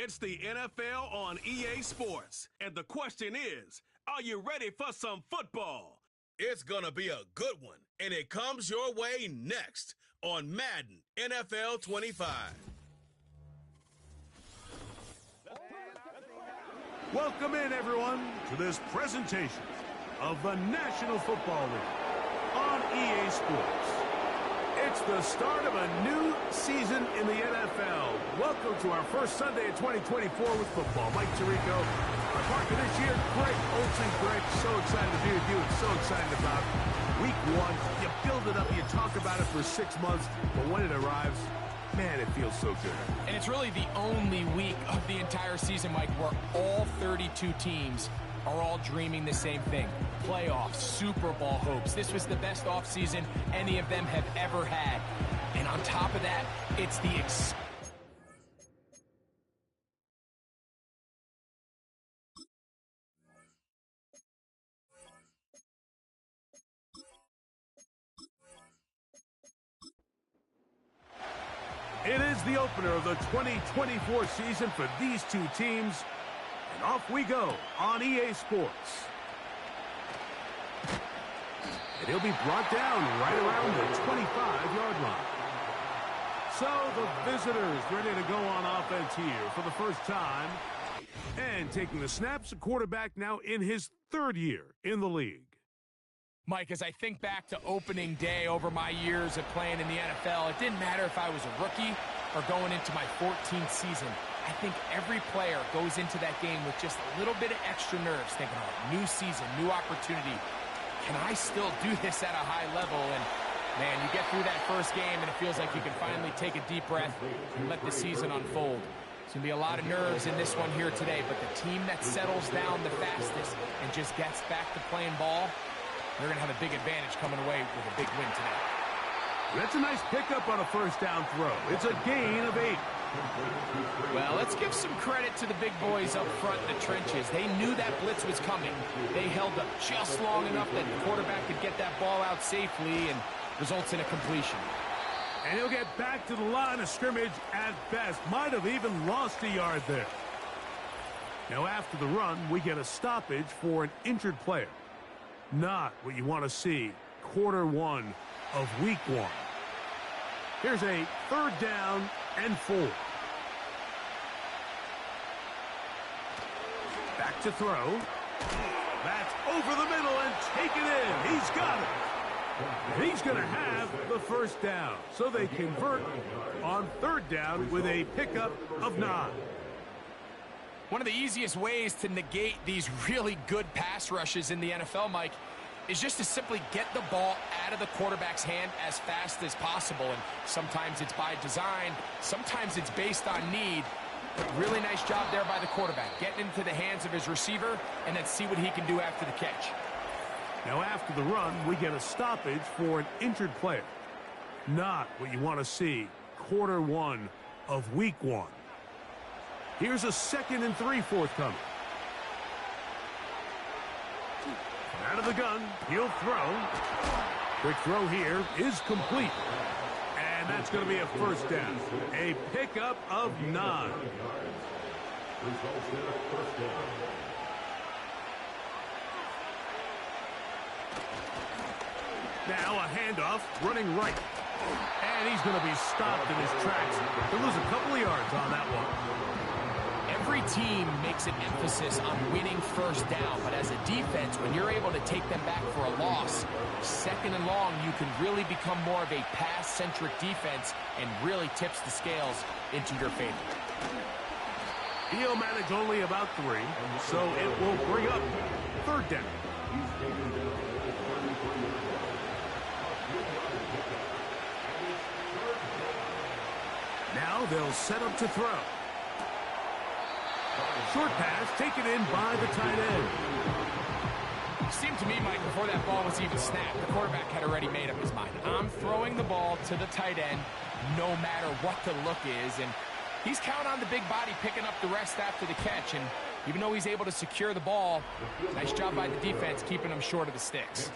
It's the NFL on EA Sports. And the question is, are you ready for some football? It's going to be a good one, and it comes your way next on Madden NFL 25. Welcome in, everyone, to this presentation of the National Football League on EA Sports. It's the start of a new season in the NFL. Welcome to our first Sunday of 2024 with football. Mike Tirico, our partner this year, Greg Olsen. Greg, so excited to be with you and so excited about week one. You build it up, you talk about it for 6 months, but when it arrives, man, it feels so good. And it's really the only week of the entire season, Mike, where all 32 teams are all dreaming the same thing. Playoffs, Super Bowl hopes. This was the best offseason any of them have ever had. And on top of that, it's the It is the opener of the 2024 season for these two teams. And off we go on EA Sports. And he'll be brought down right around the 25-yard line. So the visitors ready to go on offense here for the first time. And taking the snaps, a quarterback now in his third year in the league. Mike, as I think back to opening day over my years of playing in the NFL, it didn't matter if I was a rookie or going into my 14th season. I think every player goes into that game with just a little bit of extra nerves, thinking, oh, new season, new opportunity. Can I still do this at a high level? And, man, you get through that first game, and it feels like you can finally take a deep breath and let the season unfold. There's going to be a lot of nerves in this one here today, but the team that settles down the fastest and just gets back to playing ball, they're going to have a big advantage coming away with a big win tonight. That's a nice pickup on a first down throw. It's a gain of 8. Well, let's give some credit to the big boys up front in the trenches. They knew that blitz was coming. They held up just long enough that the quarterback could get that ball out safely and results in a completion. And he'll get back to the line of scrimmage at best. Might have even lost a yard there. Now after the run, we get a stoppage for an injured player. Not what you want to see quarter one of week one. Here's a third down and 4. Back to throw. That's over the middle and taken in. He's got it. He's going to have the first down. So they convert on third down with a pickup of 9. One of the easiest ways to negate these really good pass rushes in the NFL, Mike, is just to simply get the ball out of the quarterback's hand as fast as possible. And sometimes it's by design, sometimes it's based on need. Really nice job there by the quarterback, getting into the hands of his receiver, and then see what he can do after the catch. Now after the run, we get a stoppage for an injured player. Not what you want to see quarter one of week one. Here's a 2nd and 3 forthcoming. Out of the gun, he'll throw. Quick throw here is complete. And that's going to be a first down. A pickup of 9. Now a handoff, running right. And he's going to be stopped in his tracks. He'll lose a couple of yards on that one. Every team makes an emphasis on winning first down, but as a defense, when you're able to take them back for a loss, 2nd and long, you can really become more of a pass-centric defense and really tips the scales into your favor. He'll manage only about 3, so it will bring up third down. Now they'll set up to throw. Short pass taken in by the tight end. It seemed to me, Mike, before that ball was even snapped, the quarterback had already made up his mind. I'm throwing the ball to the tight end no matter what the look is, and he's counting on the big body picking up the rest after the catch, and Even though he's able to secure the ball, nice job by the defense keeping him short of the sticks.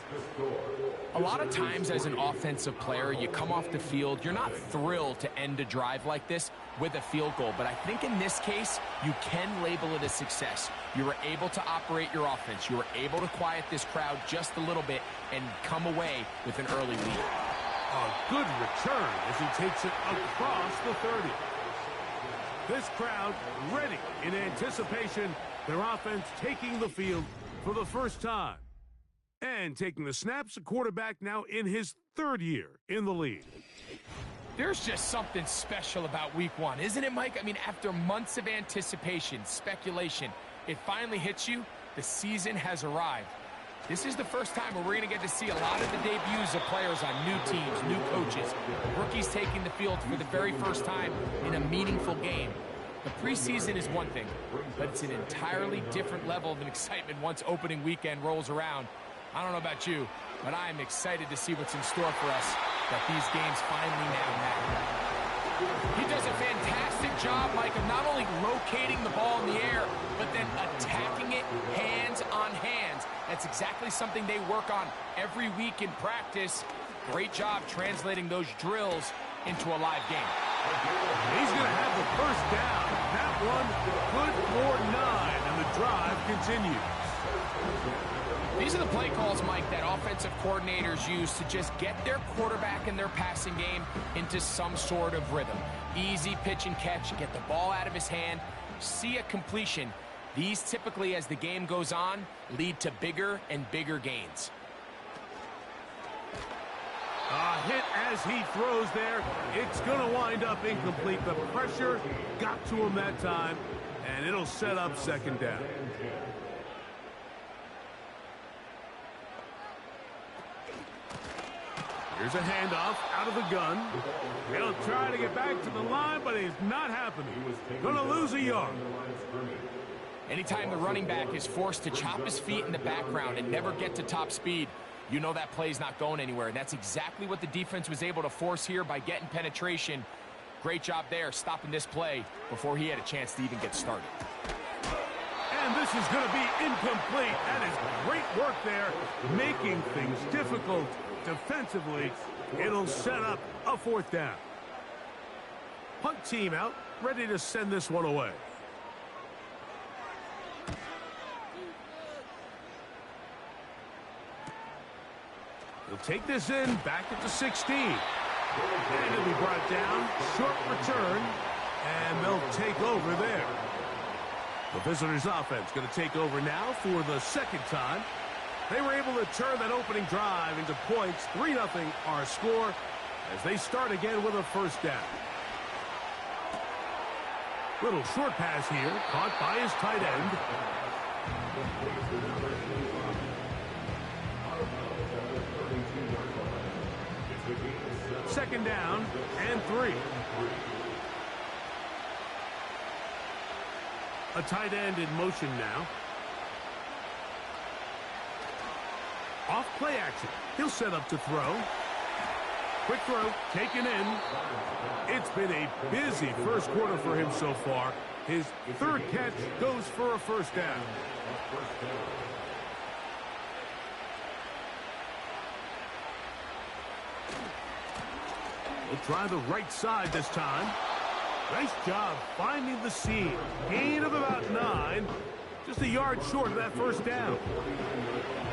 A lot of times as an offensive player, you come off the field, you're not thrilled to end a drive like this with a field goal. But I think in this case, you can label it a success. You were able to operate your offense. You were able to quiet this crowd just a little bit and come away with an early lead. A good return as he takes it across the 30. This crowd ready in anticipation. Their offense taking the field for the first time. And taking the snaps, a quarterback now in his 3rd year in the league. There's just something special about week 1, isn't it, Mike? I mean, after months of anticipation, speculation, it finally hits you. The season has arrived. This is the first time where we're going to get to see a lot of the debuts of players on new teams, new coaches, rookies taking the field for the very first time in a meaningful game. The preseason is one thing, but it's an entirely different level of excitement once opening weekend rolls around. I don't know about you, but I am excited to see what's in store for us, that these games finally now matter. He does a fantastic job, Mike, of not only locating the ball in the air, but then attacking it hands on hands. That's exactly something they work on every week in practice. Great job translating those drills into a live game. He's going to have the first down. That one good for 9, and the drive continues. These are the play calls, Mike, that offensive coordinators use to just get their quarterback and their passing game into some sort of rhythm. Easy pitch and catch, get the ball out of his hand, see a completion. These typically, as the game goes on, lead to bigger and bigger gains. Hit as he throws there. It's going to wind up incomplete. The pressure got to him that time, and it'll set up 2nd down. Here's a handoff out of the gun. He'll try to get back to the line, but it's not happening. Gonna lose a yard. Anytime the running back is forced to chop his feet in the background and never get to top speed, you know that play's not going anywhere. That's exactly what the defense was able to force here by getting penetration. Great job there, stopping this play before he had a chance to even get started. And this is going to be incomplete. That is great work there, making things difficult defensively. It'll set up a 4th down. Punt team out, ready to send this one away. He'll take this in, back at the 16. And he'll be brought down, short return, and they'll take over there. The visitors' offense going to take over now for the 2nd time. They were able to turn that opening drive into points. 3-0 our score as they start again with a 1st down. Little short pass here, caught by his tight end. 2nd down and 3. A tight end in motion now. Off play action. He'll set up to throw. Quick throw, taken in. It's been a busy first quarter for him so far. His 3rd catch goes for a 1st down. We'll try the right side this time. Nice job finding the seam. Gain of about 9. Just a yard short of that 1st down.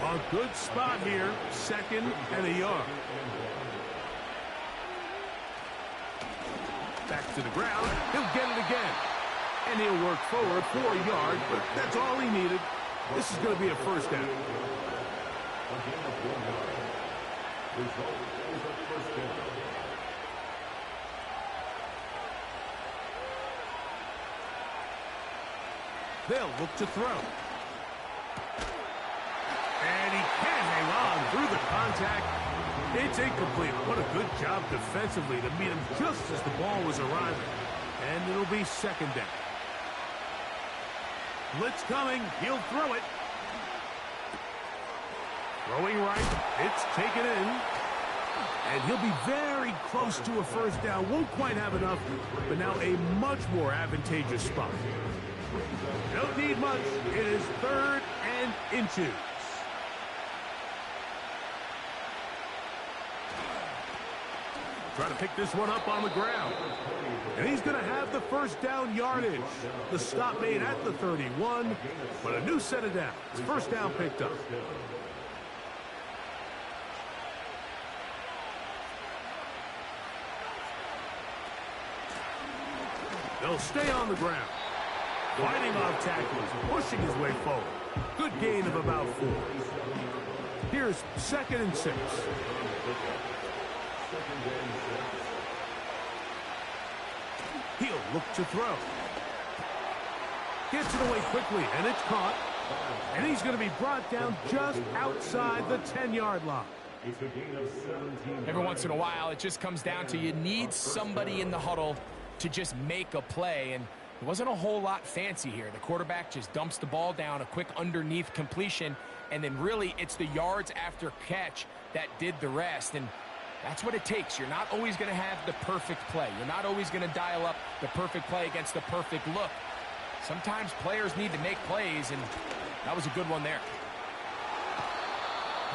A good spot here. 2nd and a yard. Back to the ground. He'll get it again. And he'll work forward for a yard, but that's all he needed. This is going to be a 1st down. They'll look to throw. And he can't hang on through the contact. It's incomplete. What a good job defensively to meet him just as the ball was arriving. And it'll be 2nd down. Blitz coming. He'll throw it. Throwing right. It's taken in. And he'll be very close to a 1st down. Won't quite have enough, but now a much more advantageous spot. Don't need much. It is 3rd and inches. Trying to pick this one up on the ground. And he's going to have the first down yardage. The stop made at the 31, but a new set of downs. First down picked up. They'll stay on the ground. Fighting off tackles, pushing his way forward. Good gain of about 4. Here's 2nd and 6. He'll look to throw. Gets it away quickly, and it's caught. And he's going to be brought down just outside the 10-yard line. Every once in a while, it just comes down to you need somebody in the huddle to just make a play, and it wasn't a whole lot fancy here. The quarterback just dumps the ball down, a quick underneath completion, and then really it's the yards after catch that did the rest, and that's what it takes. You're not always going to have the perfect play. You're not always going to dial up the perfect play against the perfect look. Sometimes players need to make plays, and that was a good one there.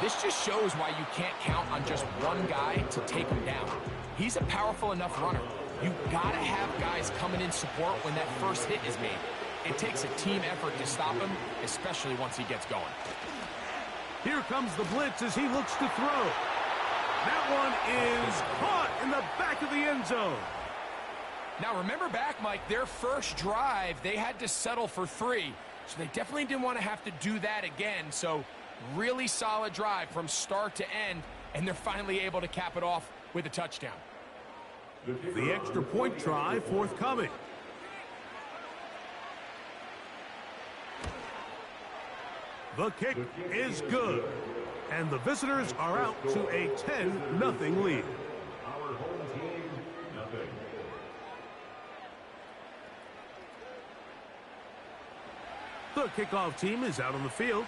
This just shows why you can't count on just one guy to take him down. He's a powerful enough runner. You've got to have guys coming in support when that first hit is made. It takes a team effort to stop him, especially once he gets going. Here comes the blitz as he looks to throw. That one is caught in the back of the end zone. Now remember back, Mike, their first drive, they had to settle for 3. So they definitely didn't want to have to do that again. So really solid drive from start to end, and they're finally able to cap it off with a touchdown. The extra point try forthcoming. The kick is good. And the visitors are out to a 10-0 lead. Our home team, nothing. The kickoff team is out on the field.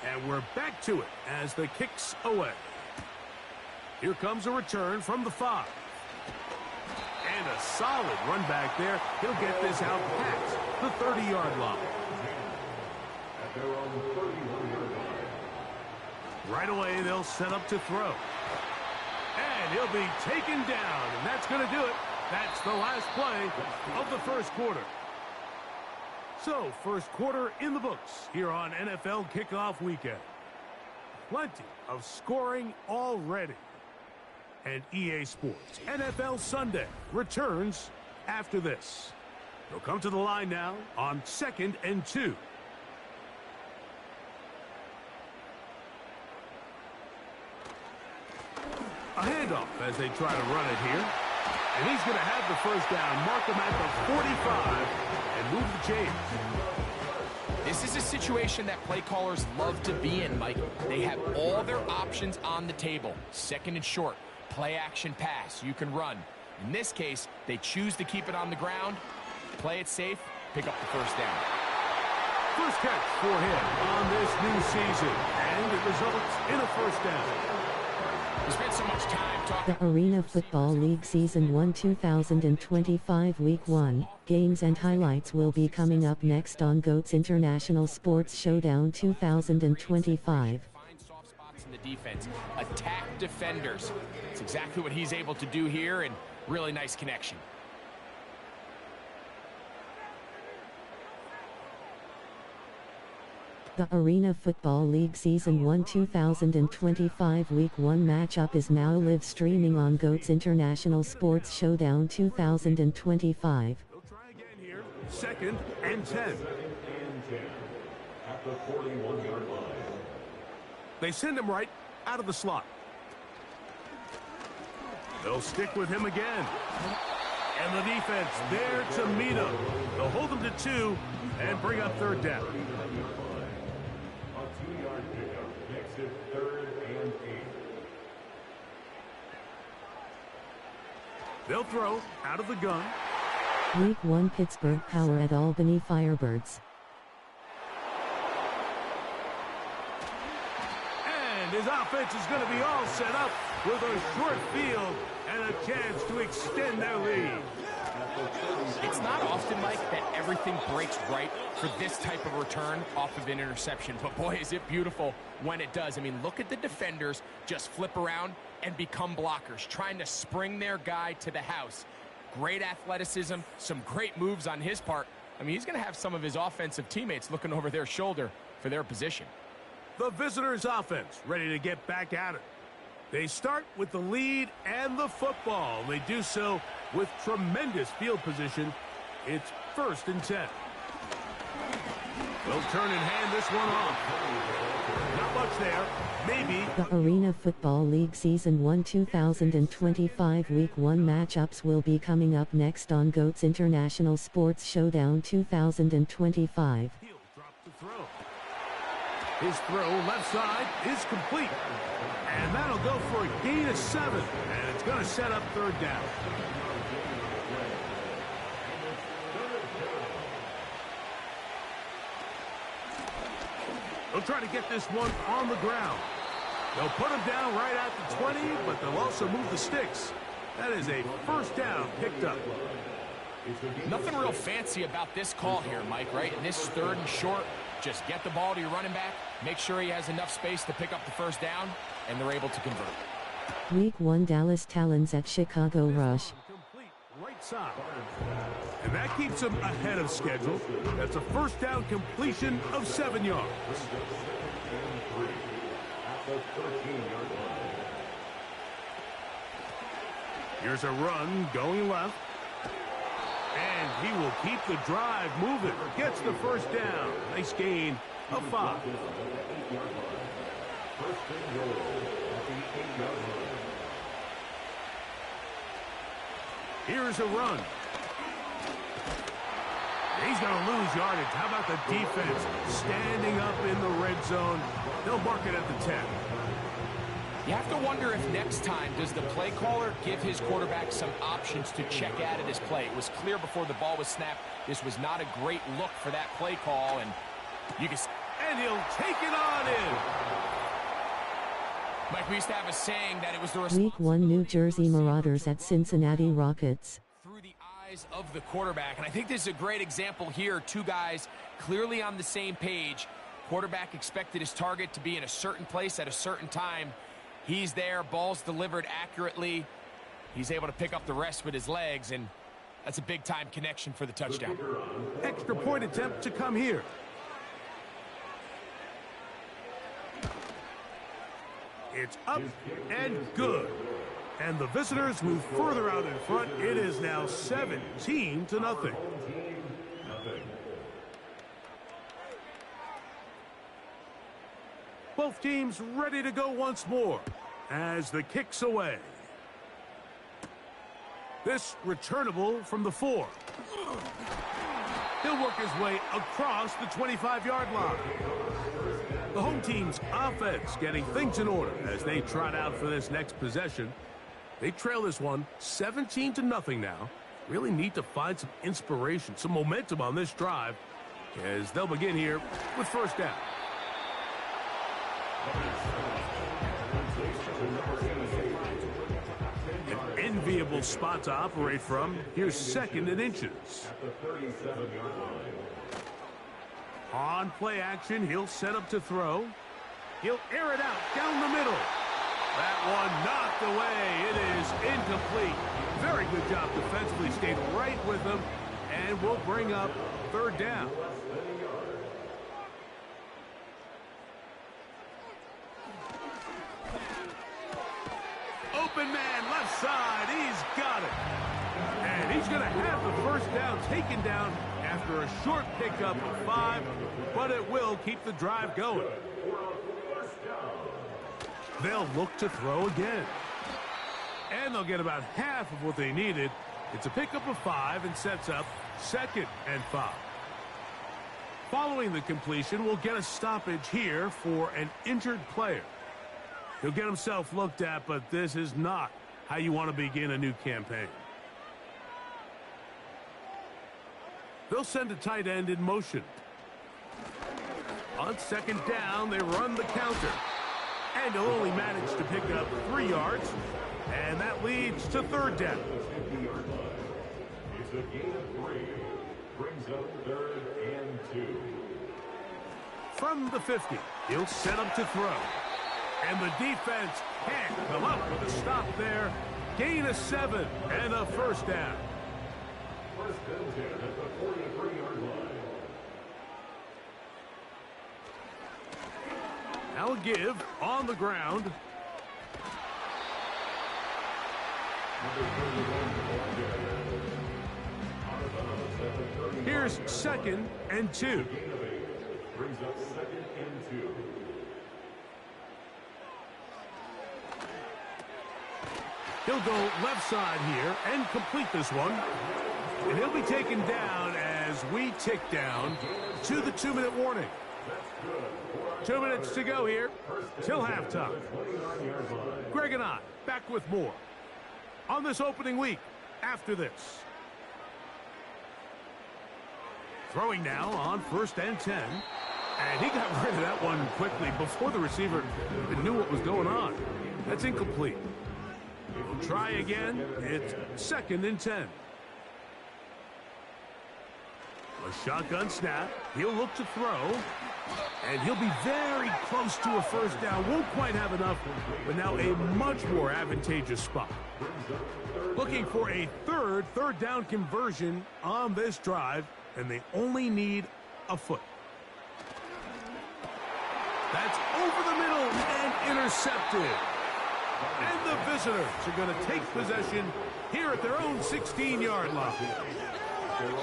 And we're back to it as the kick's away. Here comes a return from the 5. And a solid run back there. He'll get this out past the 30-yard line. At their own 31-yard line. Right away, they'll set up to throw. And he'll be taken down, and that's going to do it. That's the last play of the first quarter. So, first quarter in the books here on NFL Kickoff Weekend. Plenty of scoring already. And EA Sports NFL Sunday returns after this. They'll come to the line now on 2nd and 2. A handoff as they try to run it here. And he's going to have the first down. Mark him at the 45 and move the chains. This is a situation that play callers love to be in, Mike. They have all their options on the table. 2nd and short, play action pass, you can run. In this case, they choose to keep it on the ground, play it safe, pick up the first down. First catch for him on this new season, and it results in a first down. We spent so much time talking. The Arena Football League Season 1 2025 Week 1 games and highlights will be coming up next on GOAT's International Sports Showdown 2025. Find soft spots in the defense. Attack defenders. It's exactly what he's able to do here, and really nice connection. The Arena Football League Season 1 2025 Week 1 matchup is now live streaming on GOAT's International Sports Showdown 2025. They'll try again here. 2nd and 10. At the 41-yard line. They send him right out of the slot. They'll stick with him again. And the defense there to meet him. They'll hold him to 2 and bring up 3rd down. A 2-yard pickup makes it 3rd and 8. They'll throw out of the gun. Week 1 Pittsburgh Power at Albany Firebirds. And his offense is going to be all set up with a short field and a chance to extend their lead. It's not often, Mike, that everything breaks right for this type of return off of an interception. But boy, is it beautiful when it does. I mean, look at the defenders just flip around and become blockers, trying to spring their guy to the house. Great athleticism, some great moves on his part. I mean, he's going to have some of his offensive teammates looking over their shoulder for their position. The visitors' offense ready to get back at it. They start with the lead and the football. They do so with tremendous field position. It's 1st and 10. They'll turn and hand this one off. Not much there. Maybe. The Arena Football League Season 1 2025 Week 1 matchups will be coming up next on GOAT's International Sports Showdown 2025. He'll drop the throw. His throw left side is complete. And that'll go for a gain of 7. And it's going to set up 3rd down. They'll try to get this one on the ground. They'll put him down right at the 20, but they'll also move the sticks. That is a 1st down picked up. Nothing real fancy about this call here, Mike, right? In this 3rd and short, just get the ball to your running back, make sure he has enough space to pick up the 1st down, and they're able to convert. Week 1 Dallas Talons at Chicago Rush. Complete right side. And that keeps him ahead of schedule. That's a 1st down completion of 7 yards. Here's a run going left. And he will keep the drive moving. Gets the 1st down. Nice gain of 5. Here's a run. He's going to lose yardage. How about the defense standing up in the red zone? They'll mark it at the 10. You have to wonder if next time does the play caller give his quarterback some options to check out of this play. It was clear before the ball was snapped. This was not a great look for that play call, and you can. And he'll take it on in. Mike, we used to have a saying that it was the Week 1 New Jersey Marauders at Cincinnati Rockets. Through the eyes of the quarterback, and I think this is a great example here. Two guys clearly on the same page. Quarterback expected his target to be in a certain place at a certain time. He's there, ball's delivered accurately. He's able to pick up the rest with his legs, and that's a big-time connection for the touchdown. Extra point attempt to come here. It's up and good. And the visitors move further out in front. It is now 17-0. Both teams ready to go once more as the kick's away. This returnable from the 4. He'll work his way across the 25-yard line. The home team's offense getting things in order as they trot out for this next possession. They trail this one 17-0 now. Really need to find some inspiration, some momentum on this drive as they'll begin here with 1st down. An enviable spot to operate from. Here's 2nd and inches. On play action, he'll set up to throw. He'll air it out down the middle. That one knocked away. It is incomplete. Very good job defensively. Stayed right with him and will bring up 3rd down. Open man, left side. He's got it. And he's going to have the 1st down taken down after a short pickup of 5, but it will keep the drive going. They'll look to throw again. And they'll get about half of what they needed. It's a pickup of 5 and sets up 2nd and 5. Following the completion, we'll get a stoppage here for an injured player. He'll get himself looked at, but this is not how you want to begin a new campaign. They'll send a tight end in motion. On 2nd down, they run the counter. And he'll only manage to pick up 3 yards. And that leads to 3rd down. It's a gain of 3. Brings up 3rd and 2. From the 50, he'll set up to throw. And the defense can't come up with a stop there. Gain of 7 and a first down. First and 10 at the 43-yard line. Now a give on the ground. Here's 2nd and 2. Brings up 2nd and 2. He'll go left side here and complete this one. And he'll be taken down as we tick down to the 2-minute warning. 2 minutes to go here till halftime. Greg and I back with more on this opening week after this. Throwing now on 1st and 10. And he got rid of that one quickly before the receiver even knew what was going on. That's incomplete. We'll try again. It's 2nd and 10. A shotgun snap. He'll look to throw. And he'll be very close to a first down. Won't quite have enough, but now a much more advantageous spot. Looking for a third down conversion on this drive, and they only need a foot. That's over the middle and intercepted. And the visitors are going to take possession here at their own 16-yard line.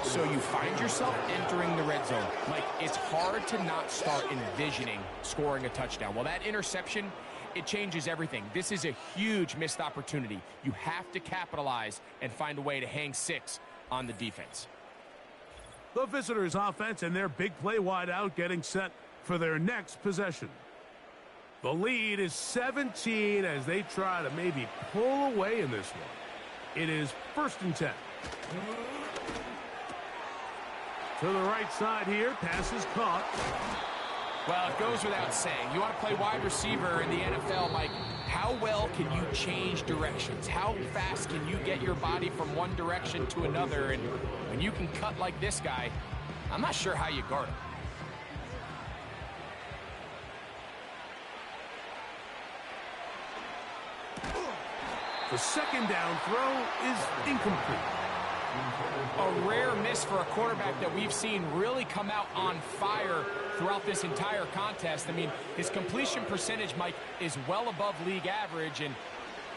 So you find yourself entering the red zone. Mike, it's hard to not start envisioning scoring a touchdown. Well, that interception, it changes everything. This is a huge missed opportunity. You have to capitalize and find a way to hang 6 on the defense. The visitors' offense and their big play wideout getting set for their next possession. The lead is 17 as they try to maybe pull away in this one. It is 1st and 10. To the right side here, pass is caught. Well, it goes without saying. You want to play wide receiver in the NFL, Mike. How well can you change directions? How fast can you get your body from one direction to another? And when you can cut like this guy, I'm not sure how you guard him. The 2nd down throw is incomplete. A rare miss for a quarterback that we've seen really come out on fire throughout this entire contest. I mean, his completion percentage, Mike, is well above league average, and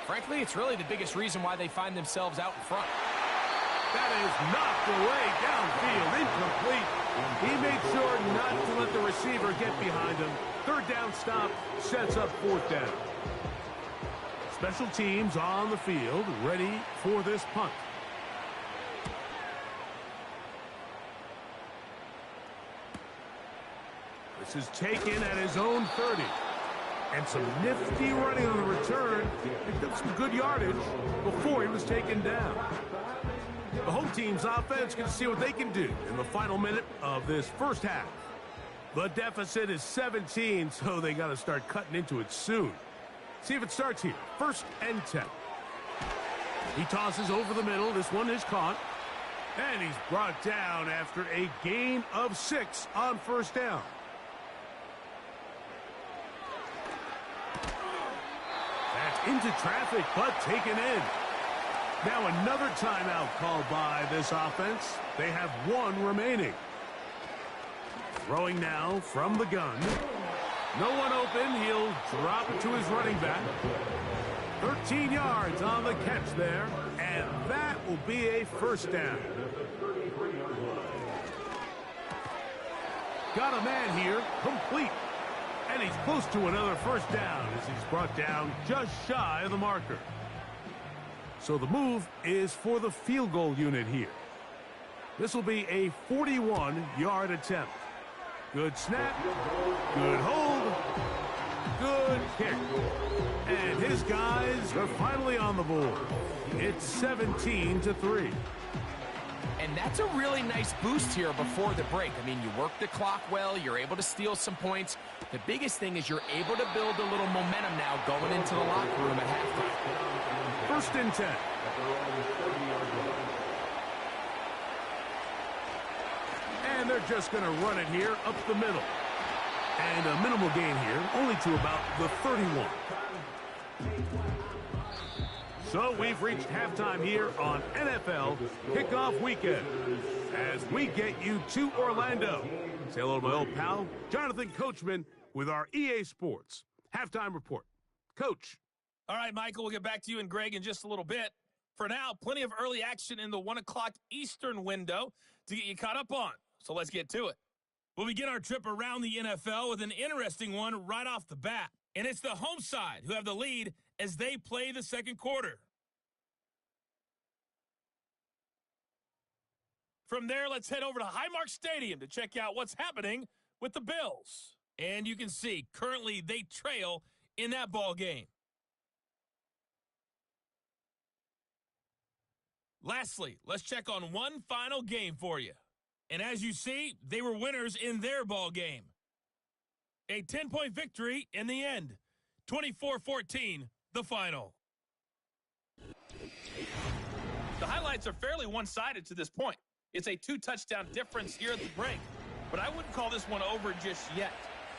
frankly, it's really the biggest reason why they find themselves out in front. That is knocked away downfield, incomplete. He made sure not to let the receiver get behind him. 3rd down stop sets up 4th down. Special teams on the field, ready for this punt. This is taken at his own 30. And some nifty running on the return. Picked up some good yardage before he was taken down. The home team's offense can see what they can do in the final minute of this first half. The deficit is 17, so they got to start cutting into it soon. See if it starts here. 1st and 10. He tosses over the middle. This one is caught. And he's brought down after a gain of 6 on 1st down. That's into traffic, but taken in. Now another timeout called by this offense. They have 1 remaining. Throwing now from the gun. No one open. He'll drop it to his running back. 13 yards on the catch there. And that will be a first down. Got a man here. Complete. And he's close to another first down as he's brought down just shy of the marker. So the move is for the field goal unit here. This will be a 41-yard attempt. Good snap. Good hold. Good kick. And his guys are finally on the board. It's 17-3. And that's a really nice boost here before the break. I mean, you work the clock well. You're able to steal some points. The biggest thing is you're able to build a little momentum now going into the locker room at halftime. 1st and 10. And they're just going to run it here up the middle. And a minimal gain here, only to about the 31. So we've reached halftime here on NFL Kickoff Weekend as we get you to Orlando. Say hello to my old pal, Jonathan Coachman, with our EA Sports Halftime Report. Coach. All right, Michael, we'll get back to you and Greg in just a little bit. For now, plenty of early action in the 1 o'clock Eastern window to get you caught up on. So let's get to it. We'll begin our trip around the NFL with an interesting one right off the bat. And it's the home side who have the lead as they play the second quarter. From there, let's head over to Highmark Stadium to check out what's happening with the Bills. And you can see, currently they trail in that ball game. Lastly, let's check on one final game for you. And as you see, they were winners in their ball game. A 10-point victory in the end. 24-14, the final. The highlights are fairly one-sided to this point. It's a 2-touchdown difference here at the break. But I wouldn't call this one over just yet.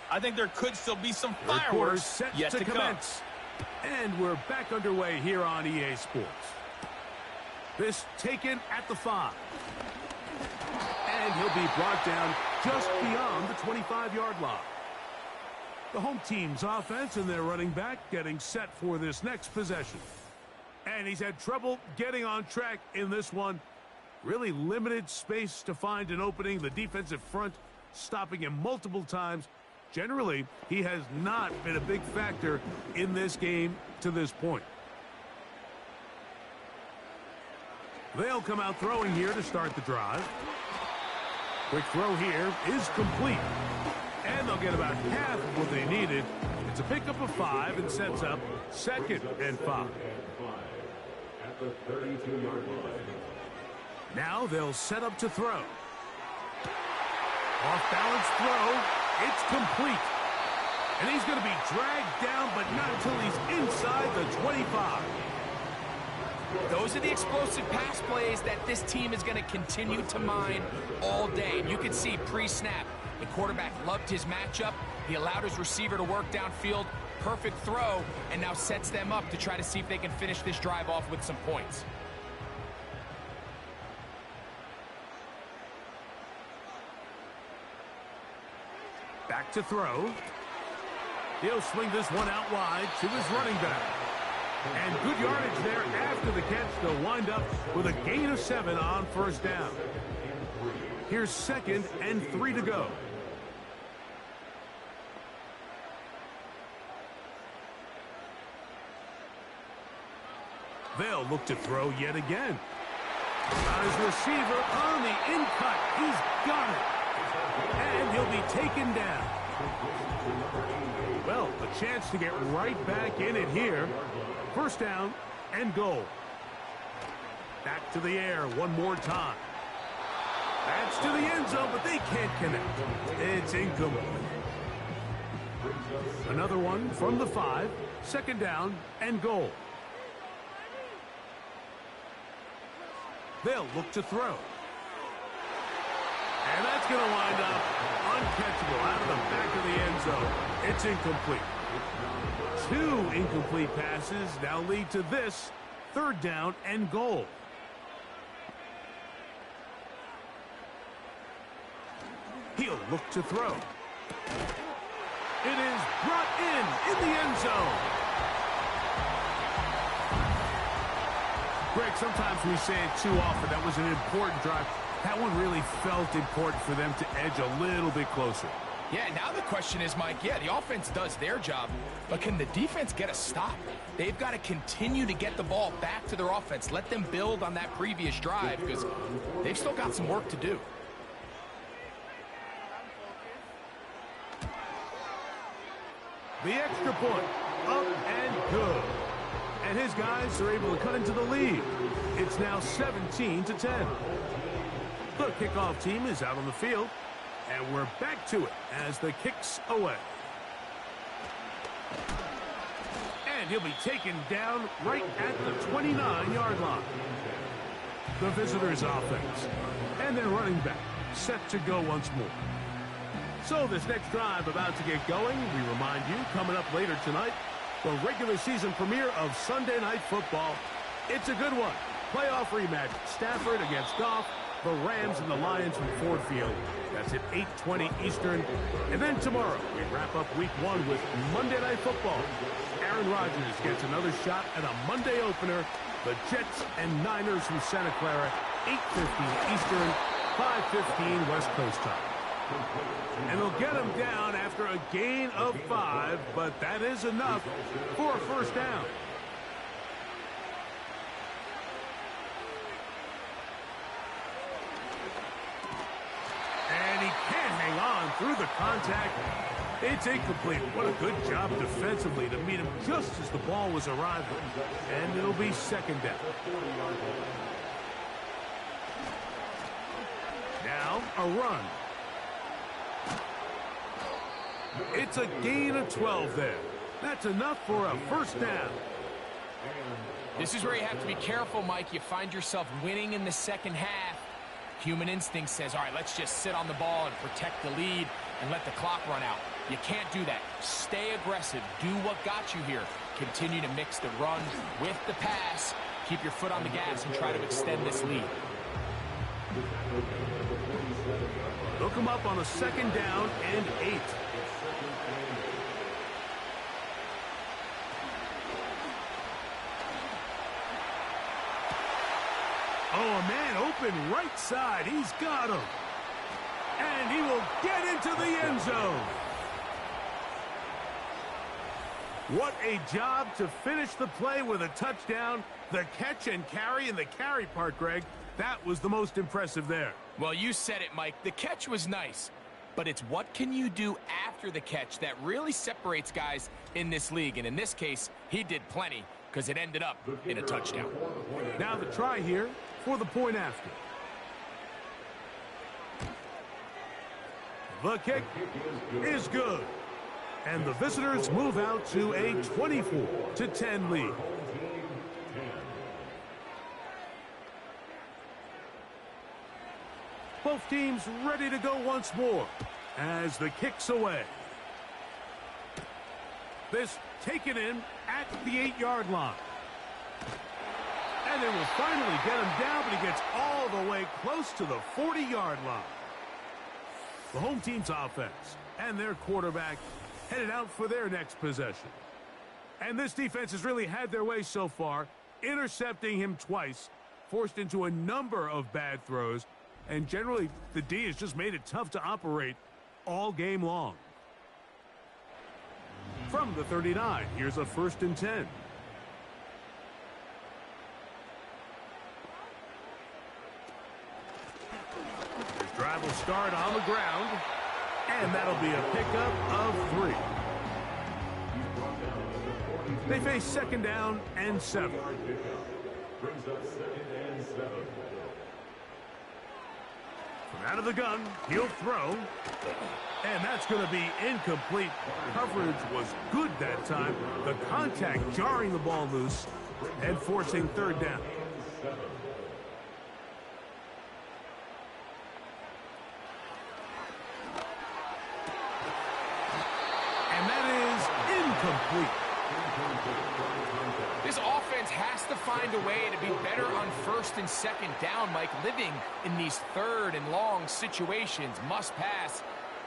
I think there could still be some fireworks set yet to commence. And we're back underway here on EA Sports. This taken at the 5. And he'll be brought down just beyond the 25-yard line. The home team's offense and their running back getting set for this next possession. And he's had trouble getting on track in this one. Really limited space to find an opening. The defensive front stopping him multiple times. Generally, he has not been a big factor in this game to this point. They'll come out throwing here to start the drive. Quick throw here is complete. And they'll get about half of what they needed. It's a pickup of 5 and sets up 2nd and 5. At the 32-yard line. Now they'll set up to throw. Off-balance throw. It's complete. And he's going to be dragged down, but not until he's inside the 25. Those are the explosive pass plays that this team is going to continue to mine all day. And you can see pre-snap, the quarterback loved his matchup. He allowed his receiver to work downfield. Perfect throw, and now sets them up to try to see if they can finish this drive off with some points. Back to throw. He'll swing this one out wide to his running back. And good yardage there after the catch. They'll wind up with a gain of 7 on first down. Here's 2nd and 3 to go. They'll look to throw yet again. Got his receiver on the in-cut. He's got it. And he'll be taken down. Well, a chance to get right back in it here. First down and goal. Back to the air one more time. That's to the end zone, but they can't connect. It's incomplete. Another one from the 5. 2nd down and goal. They'll look to throw. And that's going to wind up uncatchable out of the back of the end zone. It's incomplete. 2 incomplete passes now lead to this 3rd down and goal. He'll look to throw. It is brought in the end zone. Greg, sometimes we say it too often. That was an important drive. That one really felt important for them to edge a little bit closer. Yeah, now the question is, Mike, yeah, the offense does their job, but can the defense get a stop? They've got to continue to get the ball back to their offense. Let them build on that previous drive because they've still got some work to do. The extra point, up and good. And his guys are able to cut into the lead. It's now 17-10. The kickoff team is out on the field, and we're back to it as the kick's away. And he'll be taken down right at the 29-yard line. The visitors' offense. And their running back set to go once more. So this next drive about to get going, we remind you, coming up later tonight, the regular season premiere of Sunday Night Football. It's a good one. Playoff rematch, Stafford against Goff, the Rams and the Lions from Ford Field. That's at 8:20 Eastern. And then tomorrow, we wrap up week 1 with Monday Night Football. Aaron Rodgers gets another shot at a Monday opener. The Jets and Niners from Santa Clara, 8:15 Eastern, 5:15 West Coast time. And they'll get him down after a gain of 5, but that is enough for a first down. And he can't hang on through the contact. It's incomplete. What a good job defensively to meet him just as the ball was arriving. And it'll be second down. Now a run. It's a gain of 12 there. That's enough for a first down. This is where you have to be careful, Mike. You find yourself winning in the second half. Human instinct says, all right, let's just sit on the ball and protect the lead and let the clock run out. You can't do that. Stay aggressive. Do what got you here. Continue to mix the run with the pass. Keep your foot on the gas and try to extend this lead. Look him up on a second down and 8. Oh, a man open right side. He's got him. And he will get into the end zone. What a job to finish the play with a touchdown. The catch and carry, and the carry part, Greg, that was the most impressive there. Well, you said it, Mike. The catch was nice, but it's what can you do after the catch that really separates guys in this league. And in this case, he did plenty because it ended up in a touchdown. Now the try here for the point after. The kick is good. And the visitors move out to a 24-10 lead. Both teams ready to go once more as the kick's away. This taken in at the 8-yard line. And they will finally get him down, but he gets all the way close to the 40-yard line. The home team's offense and their quarterback headed out for their next possession. And this defense has really had their way so far, intercepting him twice, forced into a number of bad throws, and generally the D has just made it tough to operate all game long. From the 39, here's a 1st and 10. This drive will start on the ground, and that'll be a pickup of 3. They face second down and 7. Brings up 2nd and 7. From out of the gun, he'll throw. And that's going to be incomplete. Coverage was good that time. The contact jarring the ball loose and forcing 3rd down. And that is incomplete. This offense has to find a way to be better on 1st and 2nd down, Mike. Living in these 3rd and long situations, must pass,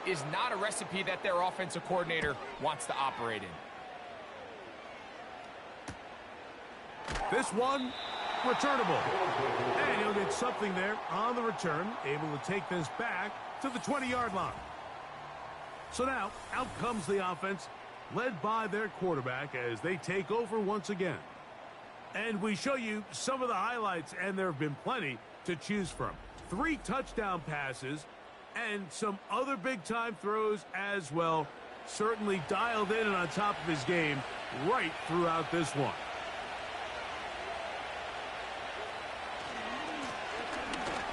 is not a recipe that their offensive coordinator wants to operate in. This one, returnable. And he'll get something there on the return, able to take this back to the 20-yard line. So now, out comes the offense, led by their quarterback as they take over once again. And we show you some of the highlights, and there have been plenty to choose from. 3 touchdown passes and some other big-time throws as well. Certainly dialed in and on top of his game right throughout this one.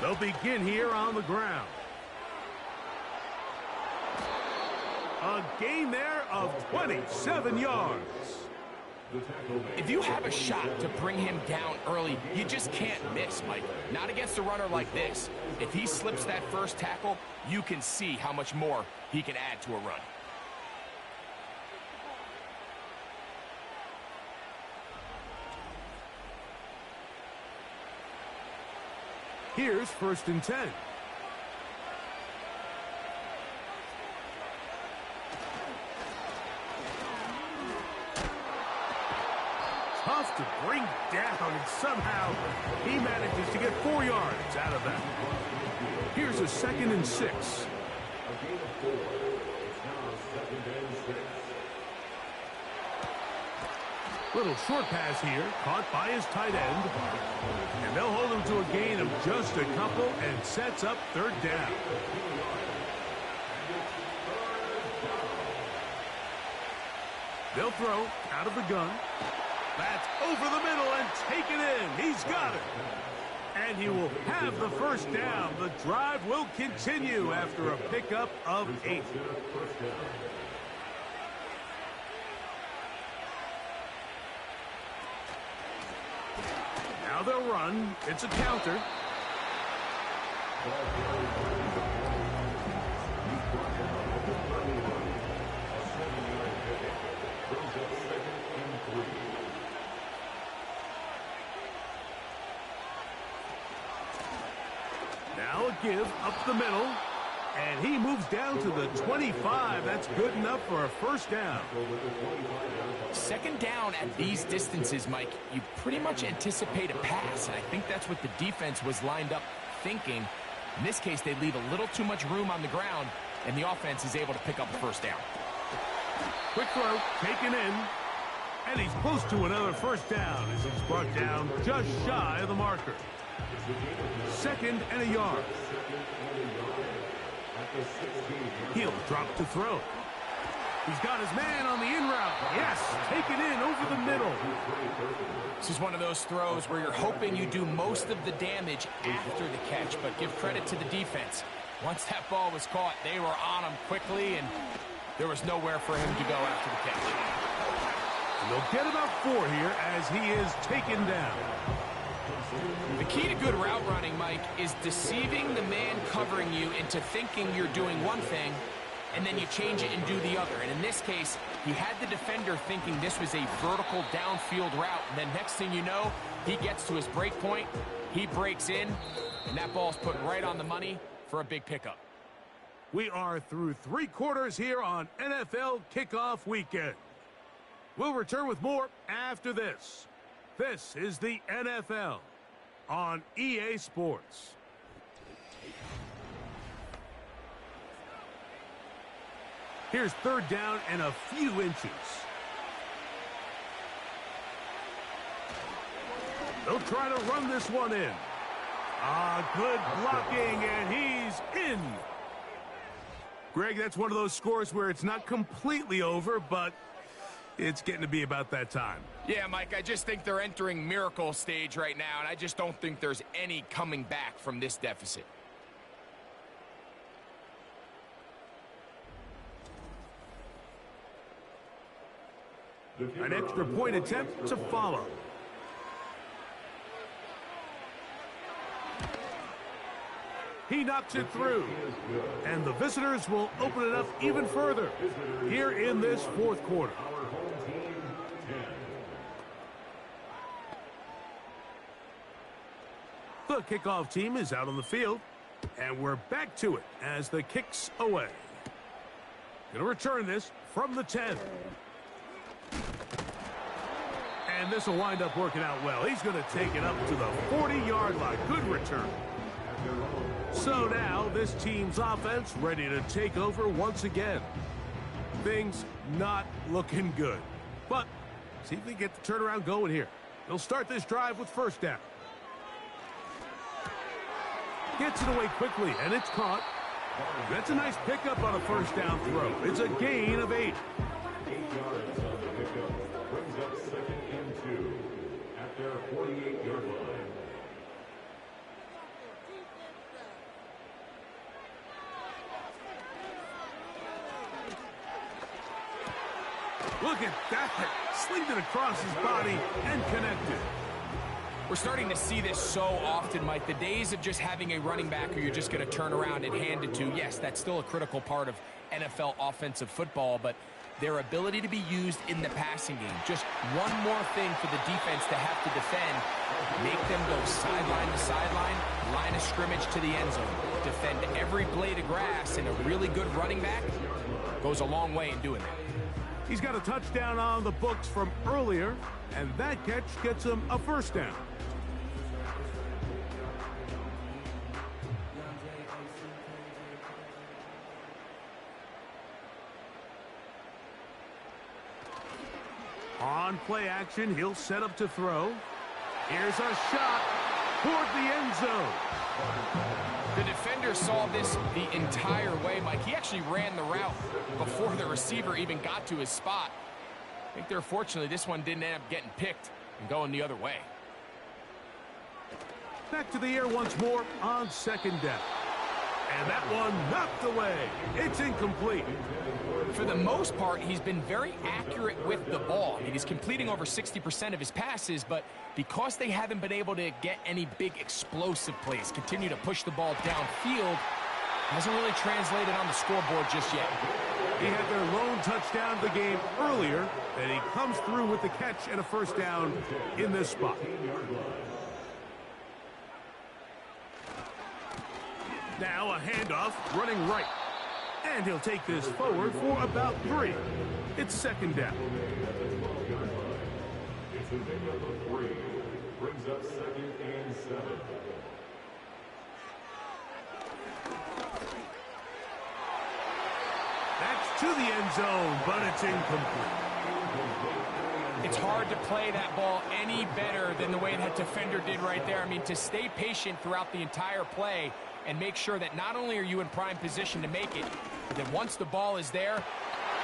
They'll begin here on the ground. A gain there of 27 yards. If you have a shot to bring him down early, you just can't miss, Mike. Not against a runner like this. If he slips that first tackle, you can see how much more he can add to a run. Here's 1st and 10. Tough to bring down, and somehow he manages to get 4 yards out of that. Here's a 2nd and 6. A gain of 4. It's now 2nd and 6. Little short pass here, caught by his tight end. And they'll hold him to a gain of just a couple and sets up 3rd down. They'll throw out of the gun. That's over the middle and taken in. He's got it. And he will have the 1st down. The drive will continue after a pickup of 8. Now they'll run. It's a counter. Now a give up the middle. And he moves down to the 25. That's good enough for a 1st down. 2nd down at these distances, Mike, you pretty much anticipate a pass, and I think that's what the defense was lined up thinking. In this case, they leave a little too much room on the ground, and the offense is able to pick up a 1st down. Quick throw, taken in, and he's close to another 1st down as he's brought down just shy of the marker. 2nd and a yard. He'll drop to throw. He's got his man on the in route. Yes, taken in over the middle. This is one of those throws where you're hoping you do most of the damage after the catch, but give credit to the defense. Once that ball was caught, they were on him quickly, and there was nowhere for him to go after the catch. And they'll get about 4 here as he is taken down. The key to good route running, Mike, is deceiving the man covering you into thinking you're doing one thing, and then you change it and do the other. And in this case, he had the defender thinking this was a vertical downfield route, and then next thing you know, he gets to his break point, he breaks in, and that ball's put right on the money for a big pickup. We are through 3 quarters here on NFL Kickoff Weekend. We'll return with more after this. This is the NFL on EA Sports. Here's 3rd down and a few inches. They'll try to run this one in. Good blocking, and he's in. Greg, that's one of those scores where it's not completely over, but it's getting to be about that time. Yeah, Mike, I just think they're entering miracle stage right now, and I just don't think there's any coming back from this deficit. An extra point attempt to follow. He knocks it through. And the visitors will open it up even further here in this 4th quarter. The kickoff team is out on the field. And we're back to it as the kick's away. Going to return this from the 10. And this will wind up working out well. He's going to take it up to the 40-yard line. Good return. So now this team's offense ready to take over once again. Things not looking good. But see if they get the turnaround going here. They'll start this drive with 1st down. Gets it away quickly, and it's caught. That's a nice pickup on a 1st down throw. It's a gain of 8. 8 yards on the pickup. Brings up 2nd and 2 at their 48-yard line. Look at that. Slinged it across his body and connected. We're starting to see this so often, Mike. The days of just having a running back who you're just going to turn around and hand it to, yes, that's still a critical part of NFL offensive football, but their ability to be used in the passing game. Just one more thing for the defense to have to defend. Make them go sideline to sideline, line of scrimmage to the end zone. Defend every blade of grass, and a really good running back goes a long way in doing that. He's got a touchdown on the books from earlier, and that catch gets him a first down. On play action, he'll set up to throw. Here's a shot toward the end zone. The defender saw this the entire way, Mike. He actually ran the route before the receiver even got to his spot. I think they're fortunately this one didn't end up getting picked and going the other way. Back to the air once more on second down. And that one knocked away. It's incomplete. For the most part, he's been very accurate with the ball. I mean, he's completing over 60% of his passes, but because they haven't been able to get any big explosive plays, continue to push the ball downfield, hasn't really translated on the scoreboard just yet. He had their lone touchdown of the game earlier, and he comes through with the catch and a first down in this spot. Now a handoff, running right. And he'll take this forward for about 3. It's second down. It's a pickup of 3. Brings up 2nd and 7. That's to the end zone, but it's incomplete. It's hard to play that ball any better than the way that defender did right there. I mean, to stay patient throughout the entire play and make sure that not only are you in prime position to make it, but then once the ball is there,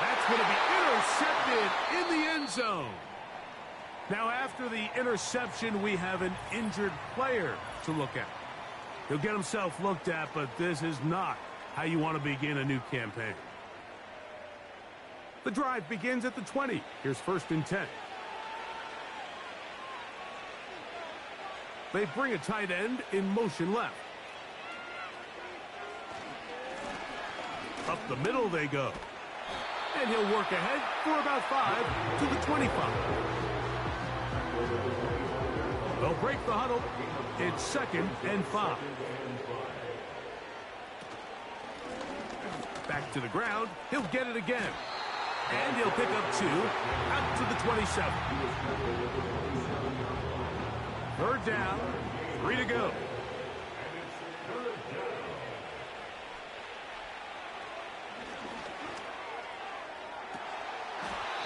that's going to be intercepted in the end zone. Now, after the interception, we have an injured player to look at. He'll get himself looked at, but this is not how you want to begin a new campaign. The drive begins at the 20. Here's 1st and 10. They bring a tight end in motion left. Up the middle they go. And he'll work ahead for about 5 to the 25. They'll break the huddle. It's 2nd and 5. Back to the ground. He'll get it again. And he'll pick up 2 out to the 27. 3rd down. 3 to go.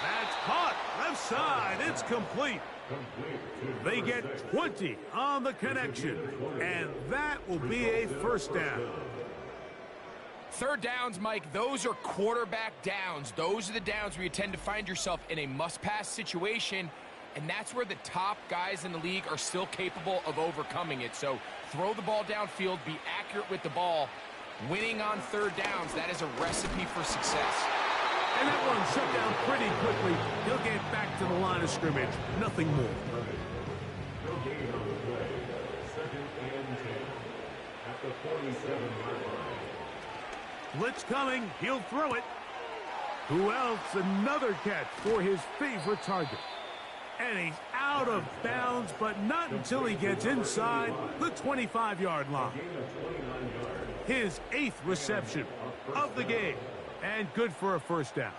That's caught. Left side. It's complete. They get 20 on the connection. And that will be a first down. 3rd downs, Mike, those are quarterback downs. Those are the downs where you tend to find yourself in a must-pass situation, and that's where the top guys in the league are still capable of overcoming it. So throw the ball downfield, be accurate with the ball. Winning on 3rd downs, that is a recipe for success. And that one shut down pretty quickly. He'll get back to the line of scrimmage. Nothing more. No gain on the play. 2nd and 10. At the 47-yard line. Blitz coming. He'll throw it. Who else? Another catch for his favorite target. And he's out of bounds, but not until he gets inside the 25-yard line. His 8th reception of the game. And good for a first down.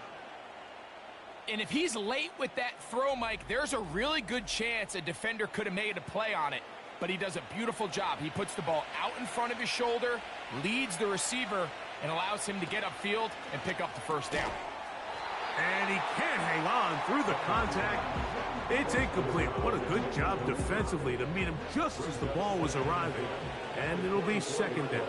And if he's late with that throw, Mike, there's a really good chance a defender could have made a play on it. But he does a beautiful job. He puts the ball out in front of his shoulder, leads the receiver, and allows him to get upfield and pick up the first down. And he can't hang on through the contact. It's incomplete. What a good job defensively to meet him just as the ball was arriving. And it'll be 2nd down.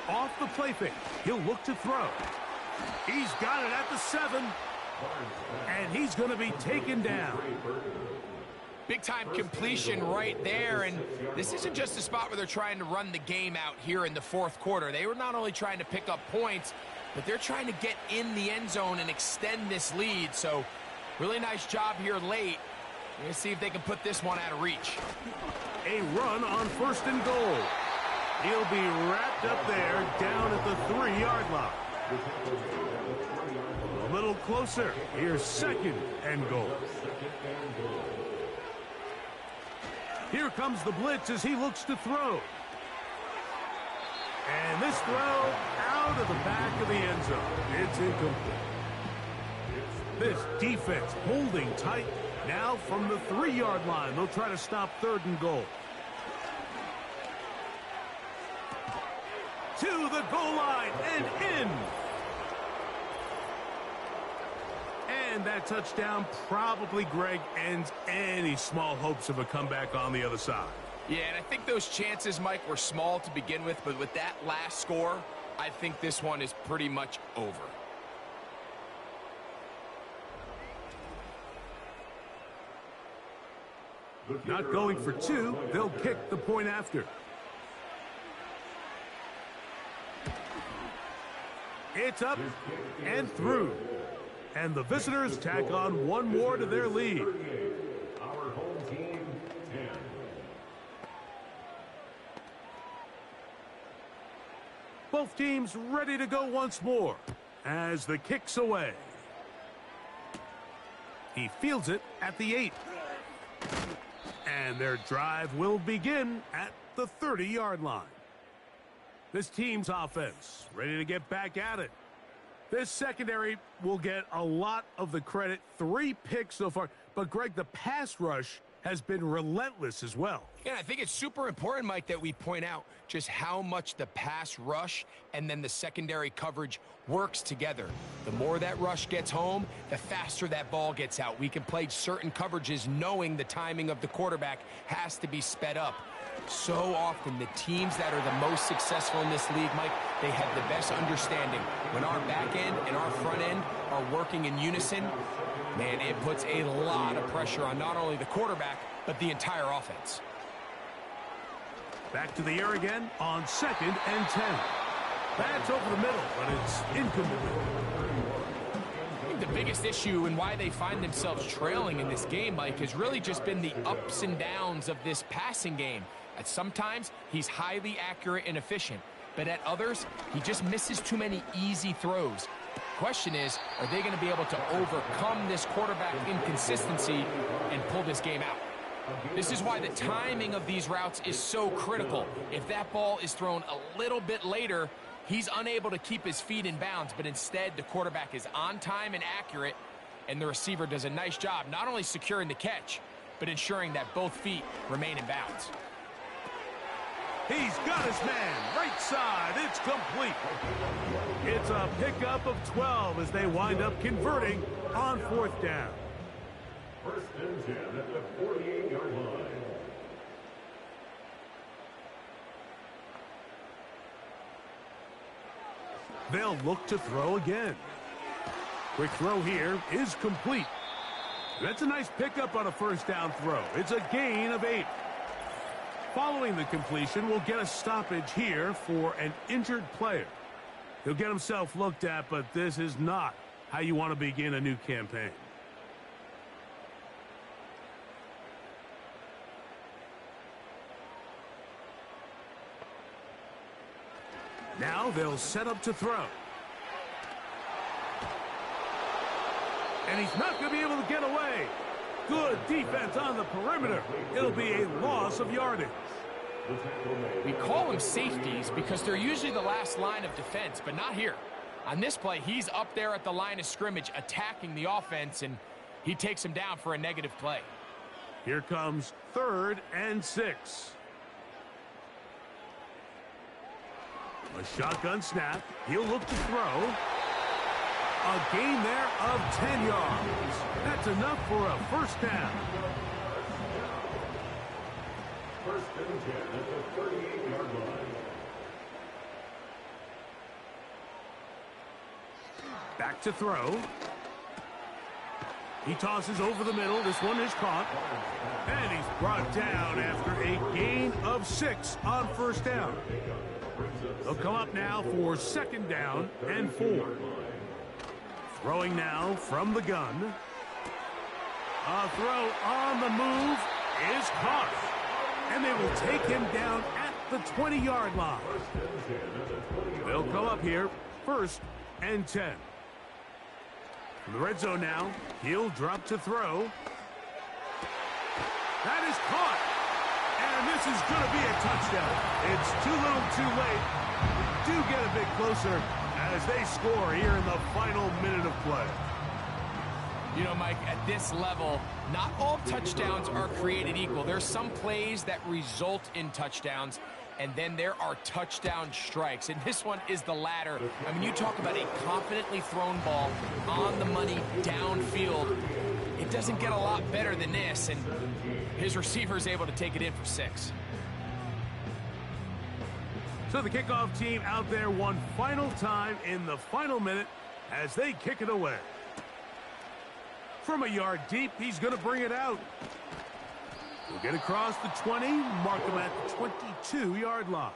Off the play fake. He'll look to throw. He's got it at the 7. And he's going to be taken down. Big-time completion right there, and this isn't just a spot where they're trying to run the game out here in the fourth quarter. They were not only trying to pick up points, but they're trying to get in the end zone and extend this lead. So really nice job here late. We're going to see if they can put this one out of reach. A run on 1st and goal. He'll be wrapped up there down at the 3-yard line. A little closer. Here's 2nd and goal. Here comes the blitz as he looks to throw. And this throw out of the back of the end zone. It's incomplete. This defense holding tight. Now from the 3-yard line, they'll try to stop 3rd and goal. To the goal line and in. And that touchdown probably, Greg, ends any small hopes of a comeback on the other side. Yeah, and I think those chances, Mike, were small to begin with, but with that last score, I think this one is pretty much over. Not going for 2, they'll kick the point after. It's up and through. And the visitors tack on one more to their lead. Our home team, 10. Both teams ready to go once more as the kick's away. He fields it at the 8. And their drive will begin at the 30-yard line. This team's offense ready to get back at it. This secondary will get a lot of the credit. 3 picks so far. But, Greg, the pass rush has been relentless as well. Yeah, I think it's super important, Mike, that we point out just how much the pass rush and then the secondary coverage works together. The more that rush gets home, the faster that ball gets out. We can play certain coverages knowing the timing of the quarterback has to be sped up. So often, the teams that are the most successful in this league, Mike, they have the best understanding. When our back end and our front end are working in unison, man, it puts a lot of pressure on not only the quarterback, but the entire offense. Back to the air again on 2nd and 10. That's over the middle, but it's incomplete. I think the biggest issue and why they find themselves trailing in this game, Mike, has really just been the ups and downs of this passing game. At sometimes, he's highly accurate and efficient, but at others, he just misses too many easy throws. Question is, are they going to be able to overcome this quarterback inconsistency and pull this game out? This is why the timing of these routes is so critical. If that ball is thrown a little bit later, he's unable to keep his feet in bounds, but instead the quarterback is on time and accurate, and the receiver does a nice job not only securing the catch, but ensuring that both feet remain in bounds. He's got his man, right side, it's complete. It's a pickup of 12 as they wind up converting on 4th down. 1st and 10 at the 48-yard line. They'll look to throw again. Quick throw here is complete. That's a nice pickup on a 1st down throw. It's a gain of 8. Following the completion, we'll get a stoppage here for an injured player. He'll get himself looked at, but this is not how you want to begin a new campaign. Now they'll set up to throw. And he's not going to be able to get away. Good defense on the perimeter. It'll be a loss of yardage. We call them safeties because they're usually the last line of defense, but not here. On this play, he's up there at the line of scrimmage attacking the offense, and he takes him down for a negative play. Here comes 3rd and 6. A shotgun snap. He'll look to throw. A gain there of 10 yards. That's enough for a 1st down. 1st and 10 at the 38-yard line. Back to throw. He tosses over the middle. This one is caught. And he's brought down after a gain of 6 on first down. They'll come up now for second down and 4. Throwing now from the gun. A throw on the move is caught. And they will take him down at the 20-yard line. They'll come up here, first and 10. In the red zone now, he'll drop to throw. That is caught. And this is going to be a touchdown. It's too little too late. We do get a bit closer as they score here in the final minute of play. You know, Mike, at this level, not all touchdowns are created equal. There's some plays that result in touchdowns, and then there are touchdown strikes. And this one is the latter. I mean, you talk about a confidently thrown ball on the money downfield. It doesn't get a lot better than this, and his receiver is able to take it in for 6. So the kickoff team out there one final time in the final minute as they kick it away. From a yard deep, he's going to bring it out. We'll get across the 20, mark him at the 22-yard line.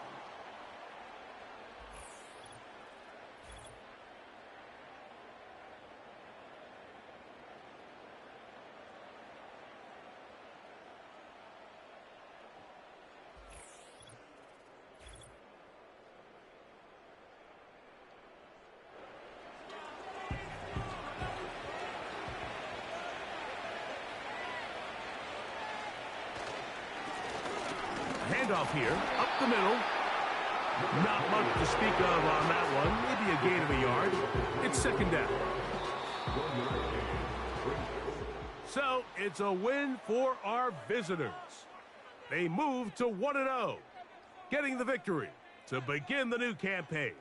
Handoff here, up the middle. Not much to speak of on that one. Maybe a gain of a yard. It's second down. So it's a win for our visitors. They move to 1-0, getting the victory to begin the new campaign.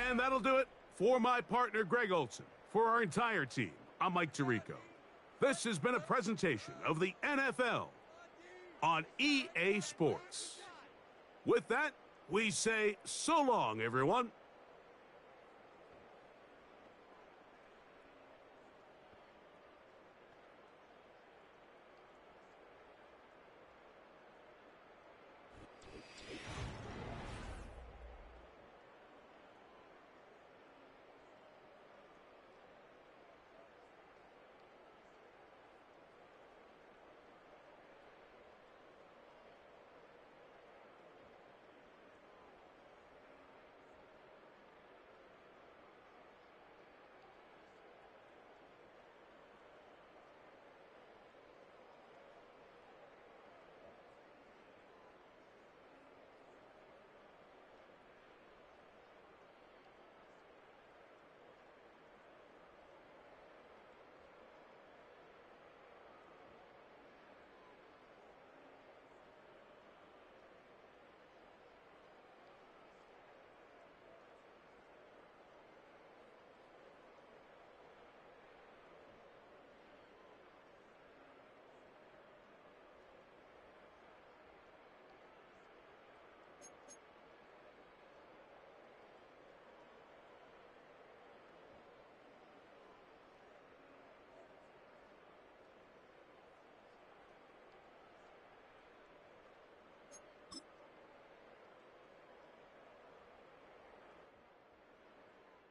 And that'll do it for my partner, Greg Olson. For our entire team, I'm Mike Tirico. This has been a presentation of the NFL on EA Sports. With that, we say so long, everyone.